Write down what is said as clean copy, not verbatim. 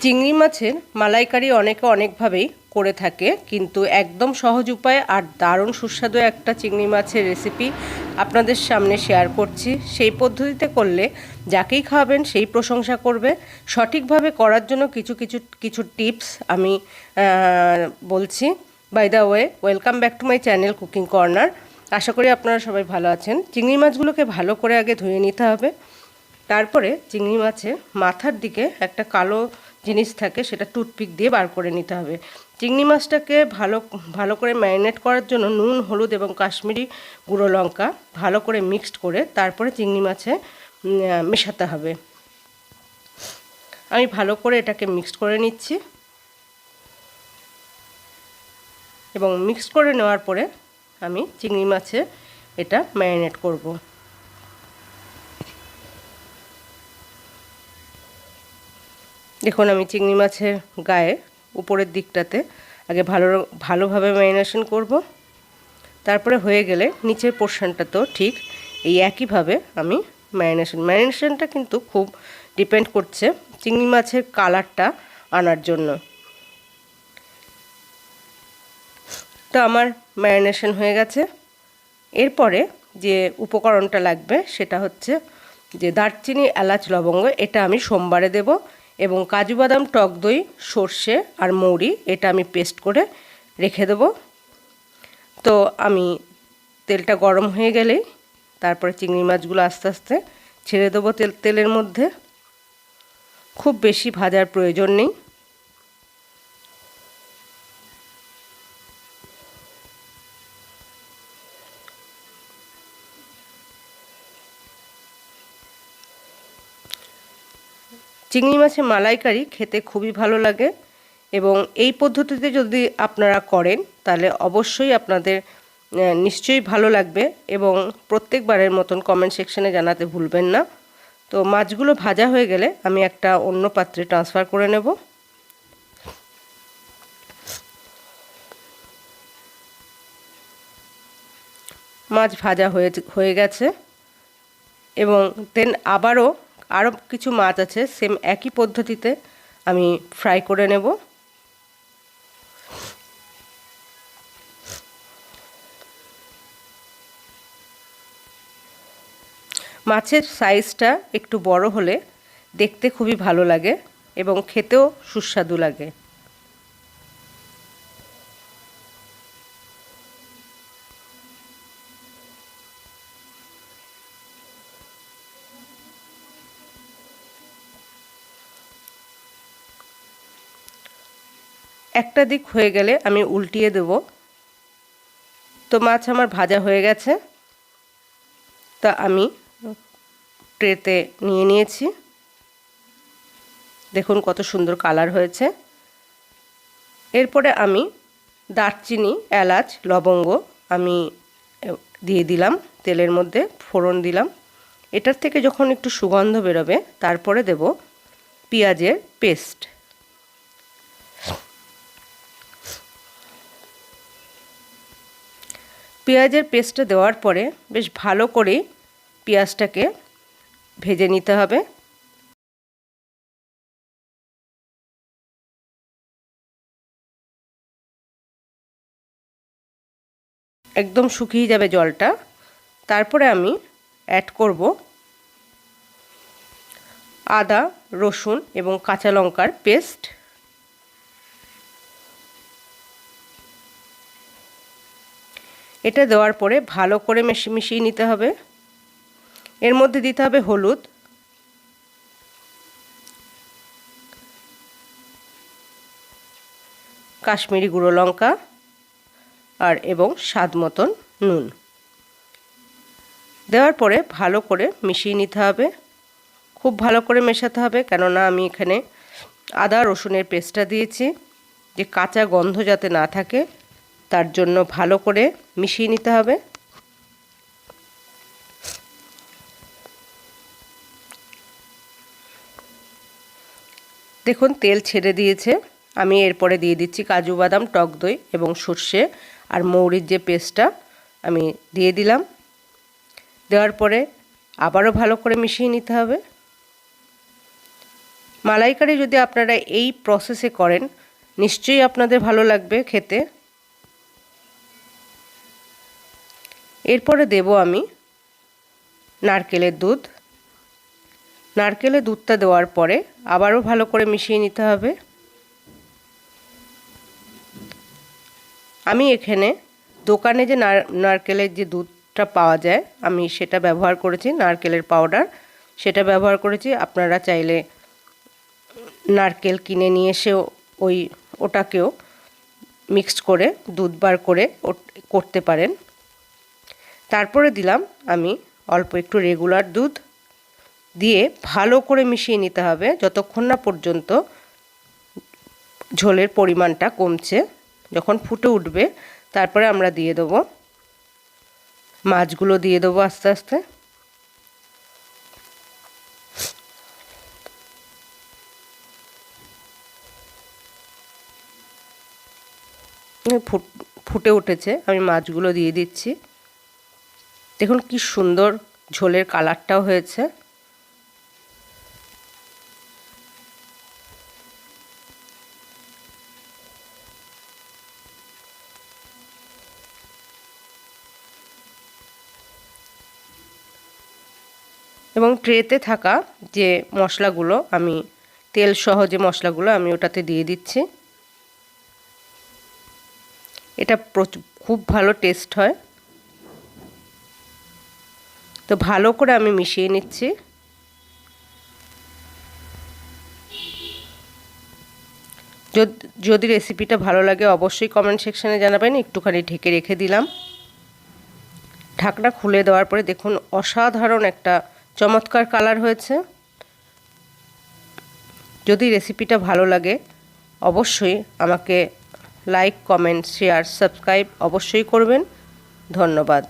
চিংড়ি মাছের মালাইকারি অনেকে অনেকভাবেই করে থাকে, কিন্তু একদম সহজ উপায় আর দারুণ সুস্বাদু একটা চিংড়ি মাছের রেসিপি আপনাদের সামনে শেয়ার করছি। সেই পদ্ধতিতে করলে যাকেই খাওয়াবেন সেই প্রশংসা করবে। সঠিকভাবে করার জন্য কিছু টিপস আমি বলছি। By the way, welcome back to my channel cooking corner. আশা করি আপনারা সবাই ভালো আছেন। চিংড়ি মাছগুলোকে ভালো করে আগে ধুয়ে নিতে হবে। তারপরে চিংড়ি মাছের মাথার দিকে একটা কালো জিনিস থাকে, সেটা টুথপিক দিয়ে বার করে নিতে হবে। চিংড়ি মাছটাকে ভালো করে ম্যারিনেট করার জন্য নুন, হলুদ এবং কাশ্মীরি গুঁড়ো লঙ্কা ভালো করে মিক্সড করে তারপরে চিংড়ি মাছে মেশাতে হবে। আমি ভালো করে এটাকে মিক্সড করে নিচ্ছি এবং মিক্সড করে নেওয়ার পরে আমি চিংড়ি মাছে এটা ম্যারিনেট করব। দেখুন, আমি চিংড়ি মাছের গায়ে উপরের দিকটাতে আগে ভালোভাবে ম্যারিনেশন করব। তারপরে হয়ে গেলে নিচের পোর্শনটাতেও ঠিক এই একইভাবে আমি ম্যারিনেশনটা কিন্তু খুব ডিপেন্ড করছে চিংড়ি মাছের কালারটা আনার জন্য। তো আমার ম্যারিনেশন হয়ে গেছে। এরপরে যে উপকরণটা লাগবে সেটা হচ্ছে যে দারচিনি, এলাচ, লবঙ্গ, এটা আমি সোমবারে দেব, এবং কাজু বাদাম, টক দই, সর্ষে আর মৌরি এটা আমি পেস্ট করে রেখে দেব। তো আমি তেলটা গরম হয়ে গেলেই তারপরে চিংড়ি মাছগুলো আস্তে আস্তে ছেড়ে দেবো তেলের মধ্যে। খুব বেশি ভাজার প্রয়োজন নেই। চিংড়ি মাছের মালাইকারি খেতে খুবই ভালো লাগে, এবং এই পদ্ধতিতে যদি আপনারা করেন তাহলে অবশ্যই আপনাদের নিশ্চয়ই ভালো লাগবে, এবং প্রত্যেকবারের মতন কমেন্ট সেকশনে জানাতে ভুলবেন না। তো মাছগুলো ভাজা হয়ে গেলে আমি একটা অন্য পাত্রে ট্রান্সফার করে নেব। মাছ ভাজা হয়ে গেছে, এবং দেন আরও কিছু মাছ আছে, সেম একই পদ্ধতিতে আমি ফ্রাই করে নেব। মাছের সাইজটা একটু বড় হলে দেখতে খুবই ভালো লাগে এবং খেতেও সুস্বাদু লাগে। একটা দিক হয়ে গেলে আমি উল্টিয়ে দেব। তো মাছ আমার ভাজা হয়ে গেছে, তা আমি ট্রেতে নিয়ে নিয়েছি। দেখুন কত সুন্দর কালার হয়েছে। এরপরে আমি দারচিনি, এলাচ, লবঙ্গ আমি দিয়ে দিলাম তেলের মধ্যে, ফোড়ন দিলাম। এটার থেকে যখন একটু সুগন্ধ বেরোবে তারপরে দেব পেঁয়াজের পেস্ট। পেঁয়াজের পেস্টটা দেওয়ার পরে বেশ ভালো করে পেঁয়াজটাকে ভেজে নিতে হবে। একদম শুকিয়ে যাবে জলটা। তারপরে আমি অ্যাড করব আদা, রসুন এবং কাঁচা লঙ্কার পেস্ট। এটা দেওয়ার পরে ভালো করে মিশিয়ে নিতে হবে। এর মধ্যে দিতে হবে হলুদ, কাশ্মীরি গুঁড়ো লঙ্কা এবং স্বাদ মতন নুন। দেওয়ার পরে ভালো করে মিশিয়ে নিতে হবে। খুব ভালো করে মেশাতে হবে, কেননা আমি এখানে আদা রসুনের পেস্টটা দিয়েছি, যে কাঁচা গন্ধ যাতে না থাকে তার জন্য ভালো করে মিশিয়ে নিতে হবে। দেখুন তেল ছেড়ে দিয়েছে। আমি এরপরে দিয়ে দিচ্ছি কাজু বাদাম, টক দই এবং সর্ষে আর মৌরির যে পেস্টটা আমি দিয়ে দিলাম। দেওয়ার পরে আবারও ভালো করে মিশিয়ে নিতে হবে। মালাইকারি যদি আপনারা এই প্রসেসে করেন নিশ্চয়ই আপনাদের ভালো লাগবে খেতে। এরপরে দেব আমি নারকেলের দুধ। নারকেলের দুধটা দেওয়ার পরে আবারও ভালো করে মিশিয়ে নিতে হবে। আমি এখানে দোকানে যে নারকেলের যে দুধটা পাওয়া যায় আমি সেটা ব্যবহার করেছি, নারকেলের পাউডার সেটা ব্যবহার করেছি। আপনারা চাইলে নারকেল কিনে নিয়ে এসেও ওটাকেও মিক্সড করে দুধ বার করে করতে পারেন। তারপরে দিলাম আমি অল্প একটু রেগুলার দুধ দিয়ে ভালো করে মিশিয়ে নিতে হবে যতক্ষণ না পর্যন্ত ঝোলের পরিমাণটা কমছে। যখন ফুটে উঠবে তারপরে আমরা দিয়ে দেবো মাছগুলো, দিয়ে দেবো আস্তে আস্তে। ফুটে উঠেছে, আমি মাছগুলো দিয়ে দিচ্ছি। দেখুন কি সুন্দর ঝোলের কালারটাও হয়েছে। এবং ট্রেতে থাকা যে মশলাগুলো, আমি তেল সহ যে মশলাগুলো আমি ওটাতে দিয়ে দিচ্ছি। এটা খুব ভালো টেস্ট হয়। তো ভালো করে আমি মিশিয়ে নিচ্ছি। যদি রেসিপিটা ভালো লাগে অবশ্যই কমেন্ট সেকশানে জানাবেন। একটুখানি ঢেকে রেখে দিলাম। ঢাকনা খুলে দেওয়ার পরে দেখুন অসাধারণ একটা চমৎকার কালার হয়েছে। যদি রেসিপিটা ভালো লাগে অবশ্যই আমাকে লাইক, কমেন্ট, শেয়ার, সাবস্ক্রাইব অবশ্যই করবেন। ধন্যবাদ।